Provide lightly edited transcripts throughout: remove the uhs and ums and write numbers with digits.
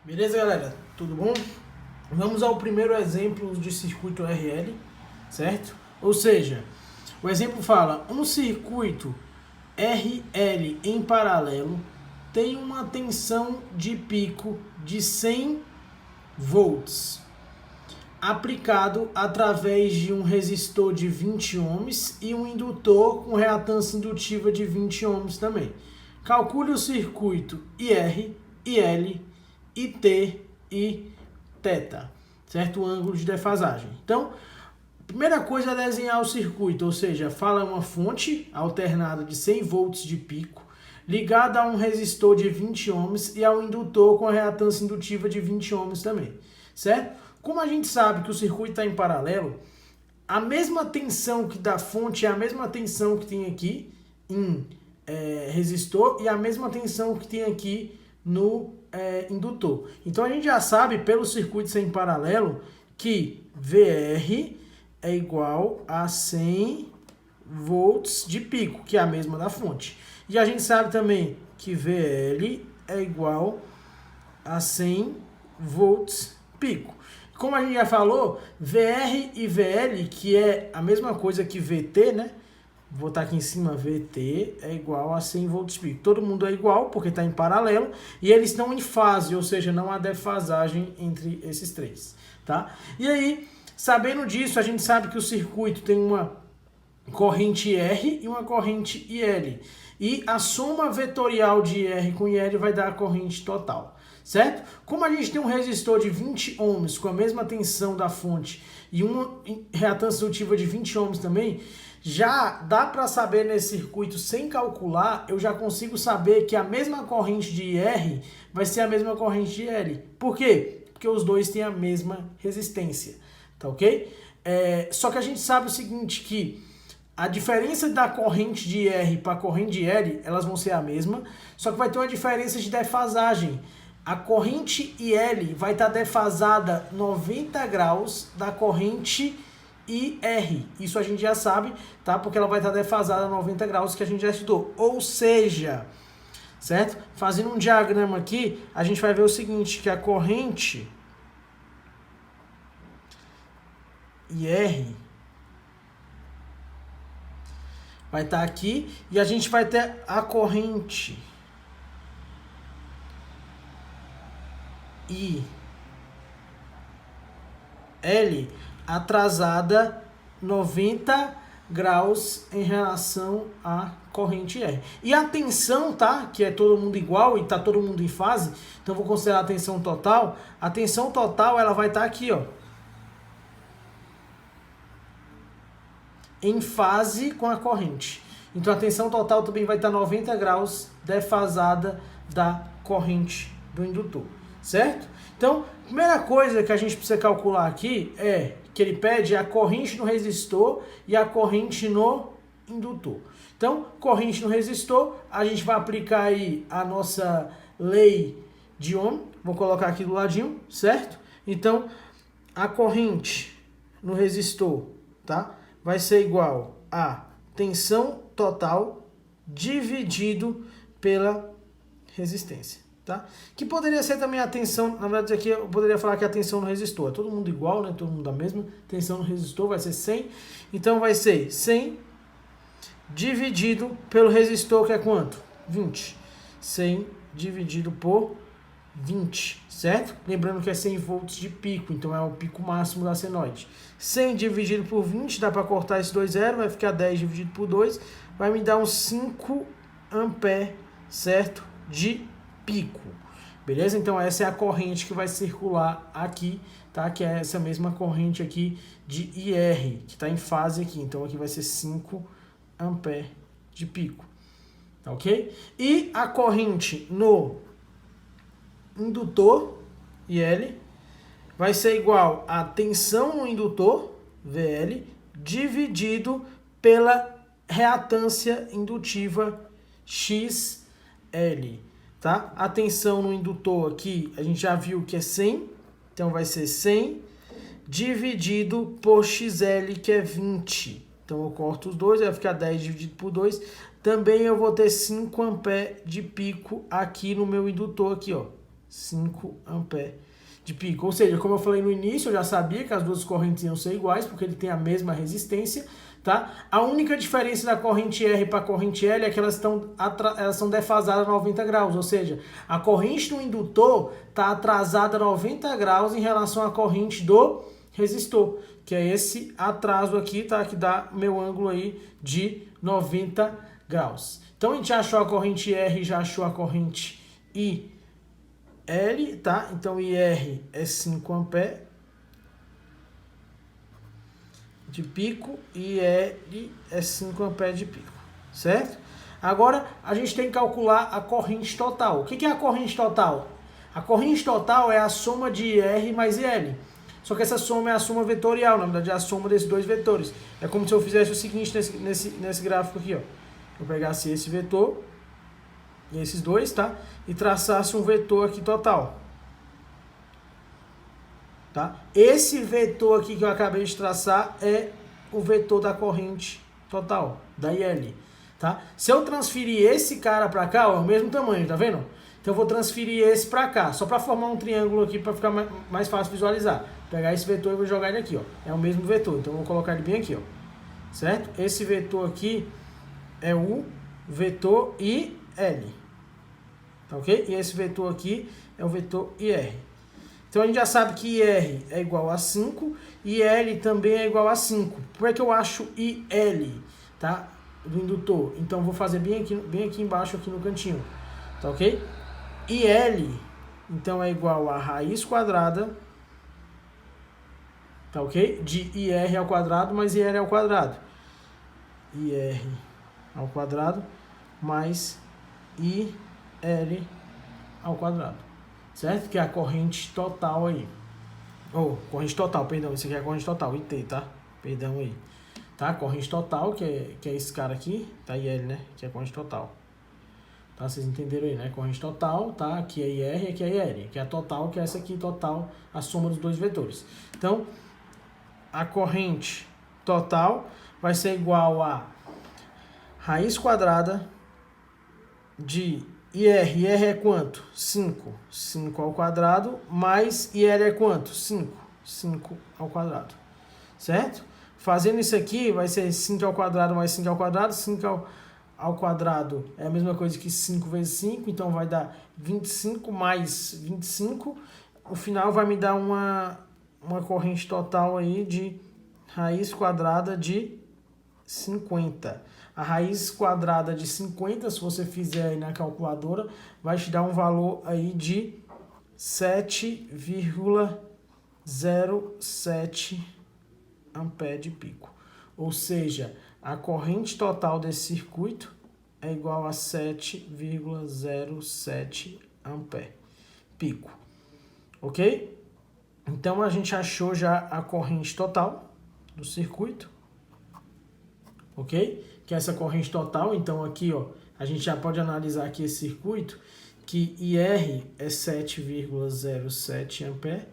Beleza, galera? Tudo bom? Vamos ao primeiro exemplo de circuito RL, certo? Ou seja, o exemplo fala, um circuito RL em paralelo tem uma tensão de pico de 100 volts aplicado através de um resistor de 20 ohms e um indutor com reatância indutiva de 20 ohms também. Calcule o circuito IR, IL, IT e θ, certo? O ângulo de defasagem. Então, primeira coisa é desenhar o circuito, ou seja, fala uma fonte alternada de 100 volts de pico, ligada a um resistor de 20 ohms e ao indutor com a reatância indutiva de 20 ohms também, certo? Como a gente sabe que o circuito está em paralelo, a mesma tensão que da fonte é a mesma tensão que tem aqui em resistor e a mesma tensão que tem aqui no indutor. Então a gente já sabe, pelo circuito ser em paralelo, que VR é igual a 100 volts de pico, que é a mesma da fonte. E a gente sabe também que VL é igual a 100 volts pico. Como a gente já falou, VR e VL, que é a mesma coisa que VT, né? Vou botar aqui em cima, VT é igual a 100 volts pico. Todo mundo é igual, porque está em paralelo, e eles estão em fase, ou seja, não há defasagem entre esses três, tá? E aí, sabendo disso, a gente sabe que o circuito tem uma corrente R e uma corrente IL. E a soma vetorial de R com IL vai dar a corrente total, certo? Como a gente tem um resistor de 20 ohms com a mesma tensão da fonte e uma reatância indutiva de 20 ohms também, já dá para saber nesse circuito sem calcular, eu já consigo saber que a mesma corrente de IR vai ser a mesma corrente de IL. Por quê? Porque os dois têm a mesma resistência, tá ok? Só que a gente sabe o seguinte, que a diferença da corrente de IR para a corrente de IL, elas vão ser a mesma, só que vai ter uma diferença de defasagem. A corrente IL vai estar defasada 90 graus da corrente IR. Isso a gente já sabe, tá? Porque ela vai estar defasada a 90 graus, que a gente já estudou. Ou seja, certo? Fazendo um diagrama aqui, a gente vai ver o seguinte, que a corrente IR vai estar aqui e a gente vai ter a corrente IL atrasada 90 graus em relação à corrente R. E a tensão, tá? Que é todo mundo igual e tá todo mundo em fase, então vou considerar a tensão total. A tensão total, ela vai estar aqui, ó, em fase com a corrente. Então a tensão total também vai estar 90 graus defasada da corrente do indutor, certo? Então, a primeira coisa que a gente precisa calcular aqui é que ele pede a corrente no resistor e a corrente no indutor. Então, corrente no resistor, a gente vai aplicar aí a nossa lei de Ohm, vou colocar aqui do ladinho, certo? Então, a corrente no resistor, tá? Vai ser igual a tensão total dividido pela resistência, tá? Que poderia ser também a tensão, na verdade aqui eu poderia falar que a tensão no resistor, é todo mundo igual, né? Todo mundo da mesma, tensão no resistor vai ser 100, então vai ser 100 dividido pelo resistor, que é quanto? 20. 100 dividido por 20, certo? Lembrando que é 100 volts de pico, então é o pico máximo da senoide. 100 dividido por 20, dá para cortar esse 2 zero, vai ficar 10 dividido por 2, vai me dar uns 5 ampere, certo? De pico, beleza? Então essa é a corrente que vai circular aqui, tá? Que é essa mesma corrente aqui de IR, que está em fase aqui, então aqui vai ser 5 ampere de pico, tá ok? E a corrente no indutor, IL, vai ser igual a tensão no indutor, VL, dividido pela reatância indutiva, XL, tá? A tensão no indutor aqui, a gente já viu que é 100, então vai ser 100 dividido por XL, que é 20. Então eu corto os dois, vai ficar 10 dividido por 2. Também eu vou ter 5 ampere de pico aqui no meu indutor aqui, ó. 5 ampere de pico. Ou seja, como eu falei no início, eu já sabia que as duas correntes iam ser iguais, porque ele tem a mesma resistência, tá? A única diferença da corrente R para a corrente L é que elas são defasadas a 90 graus, ou seja, a corrente do indutor está atrasada a 90 graus em relação à corrente do resistor, que é esse atraso aqui, tá? Que dá meu ângulo aí de 90 graus. Então a gente já achou a corrente R, já achou a corrente IL, tá? Então IR é 5 ampere de pico e IL é 5 ampere de pico, certo? Agora a gente tem que calcular a corrente total. O que é a corrente total? A corrente total é a soma de IR mais IL. Só que essa soma é a soma vetorial, na verdade é a soma desses dois vetores. É como se eu fizesse o seguinte nesse gráfico aqui, ó. Eu pegasse esse vetor, e esses dois, tá? E traçasse um vetor aqui total. Tá? Esse vetor aqui que eu acabei de traçar é o vetor da corrente total, da IL. Tá? Se eu transferir esse cara para cá, ó, é o mesmo tamanho, tá vendo? Então eu vou transferir esse para cá, só para formar um triângulo aqui para ficar mais fácil visualizar. Vou pegar esse vetor e vou jogar ele aqui, ó. É o mesmo vetor, então eu vou colocar ele bem aqui, ó. Certo? Esse vetor aqui é o vetor IL. Tá ok? E esse vetor aqui é o vetor IR. Então a gente já sabe que IR é igual a 5 e IL também é igual a 5. Como é que eu acho IL, tá? Do indutor? Então vou fazer bem aqui embaixo, aqui no cantinho. Tá ok? IL, então é igual a raiz quadrada, tá ok? De IR ao quadrado mais IL ao quadrado. IR ao quadrado mais IL ao quadrado. Certo? Que é a corrente total aí. Corrente total, perdão. Isso aqui é a corrente total, IT, tá? Perdão aí. Tá? Corrente total, que é esse cara aqui, tá? IL, né? Que é a corrente total. Tá? Vocês entenderam aí, né? Corrente total, tá? Aqui é IR, aqui é IL. Que é a total, que é essa aqui, total, a soma dos dois vetores. Então, a corrente total vai ser igual a raiz quadrada de IR. IR é quanto? 5. 5 ao quadrado mais IL é quanto? 5. 5 ao quadrado. Certo? Fazendo isso aqui, vai ser 5 ao quadrado mais 5 ao quadrado. 5 ao quadrado é a mesma coisa que 5 vezes 5. Então vai dar 25 mais 25. O final vai me dar uma corrente total aí de raiz quadrada de 50. A raiz quadrada de 50, se você fizer aí na calculadora, vai te dar um valor aí de 7,07 ampere de pico. Ou seja, a corrente total desse circuito é igual a 7,07 ampere pico. Ok? Então a gente achou já a corrente total do circuito. Ok? Que é essa corrente total. Então aqui, ó, a gente já pode analisar aqui esse circuito, que IR é 7,07 ampere,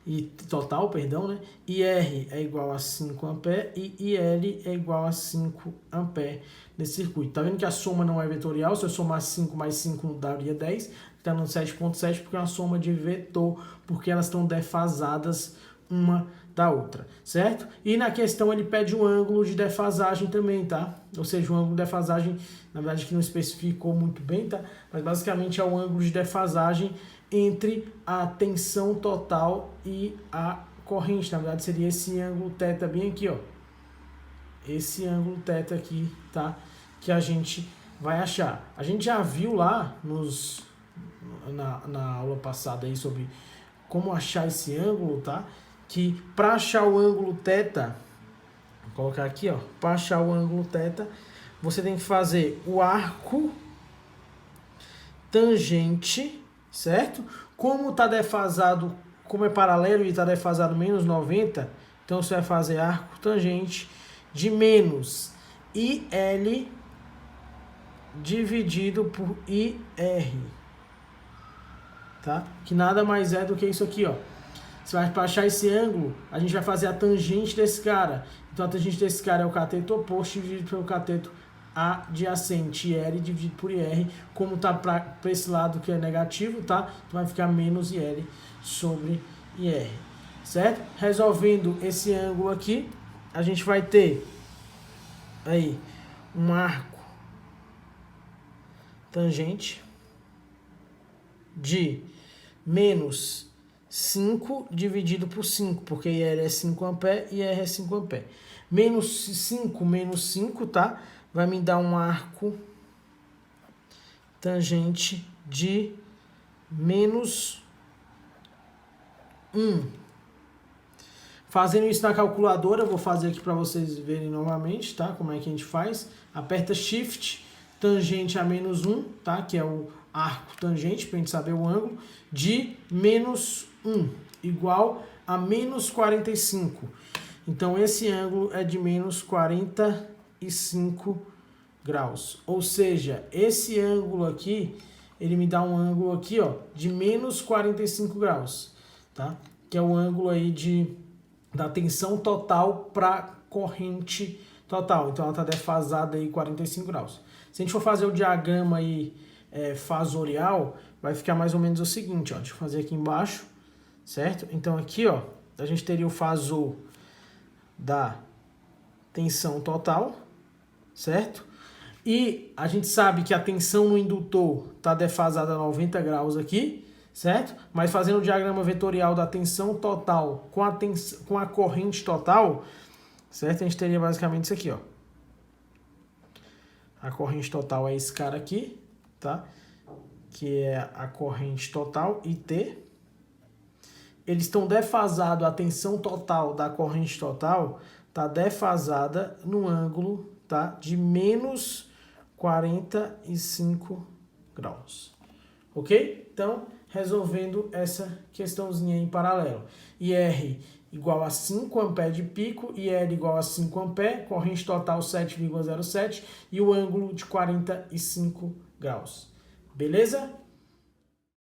e total, perdão, né? IR é igual a 5 ampere e IL é igual a 5 ampere nesse circuito. Tá vendo que a soma não é vetorial? Se eu somar 5 mais 5 daria 10, tá no 7,7 porque é uma soma de vetor, porque elas estão defasadas uma da outra, certo? E na questão ele pede o ângulo de defasagem também, tá? Ou seja, o ângulo de defasagem, na verdade que não especificou muito bem, tá? Mas basicamente é o ângulo de defasagem entre a tensão total e a corrente. Na verdade seria esse ângulo θ bem aqui, ó. Esse ângulo θ aqui, tá? Que a gente vai achar. A gente já viu lá na aula passada aí sobre como achar esse ângulo, tá? Que para achar o ângulo θ, vou colocar aqui, ó, para achar o ângulo θ, você tem que fazer o arco tangente, certo? Como tá defasado, como é paralelo e está defasado menos 90, então você vai fazer arco tangente de menos IL dividido por IR, tá? Que nada mais é do que isso aqui, ó. Você vai, para achar esse ângulo, a gente vai fazer a tangente desse cara. Então a tangente desse cara é o cateto oposto dividido pelo cateto adjacente, IL dividido por IR, como tá para esse lado que é negativo, tá? Então vai ficar menos IL sobre IR, certo? Resolvendo esse ângulo aqui, a gente vai ter aí um arco tangente de menos 5 dividido por 5, porque IL é 5 A e IR é 5 A. Menos 5 menos 5, tá? Vai me dar um arco tangente de menos 1. Fazendo isso na calculadora, eu vou fazer aqui para vocês verem novamente, tá? Como é que a gente faz. Aperta Shift, tangente a menos 1, tá? Que é o arco tangente, para a gente saber o ângulo, de menos 1, igual a menos 45. Então, esse ângulo é de menos 45 graus. Ou seja, esse ângulo aqui, ele me dá um ângulo aqui, ó, de menos 45 graus, tá? Que é o ângulo aí da tensão total para corrente total. Então, ela está defasada aí 45 graus. Se a gente for fazer o diagrama aí fasorial, vai ficar mais ou menos o seguinte, ó. Deixa eu fazer aqui embaixo, certo? Então, aqui, ó, a gente teria o fasor da tensão total, certo? E a gente sabe que a tensão no indutor está defasada a 90 graus aqui, certo? Mas fazendo o diagrama vetorial da tensão total com a corrente total, certo? A gente teria basicamente isso aqui, ó. A corrente total é esse cara aqui, tá? Que é a corrente total, IT. Eles estão defasados, a tensão total da corrente total está defasada no ângulo, tá? De menos 45 graus. Ok? Então, resolvendo essa questãozinha em paralelo. IR igual a 5 A de pico, IL igual a 5 A, corrente total 7,07 e o ângulo de 45 graus. Beleza?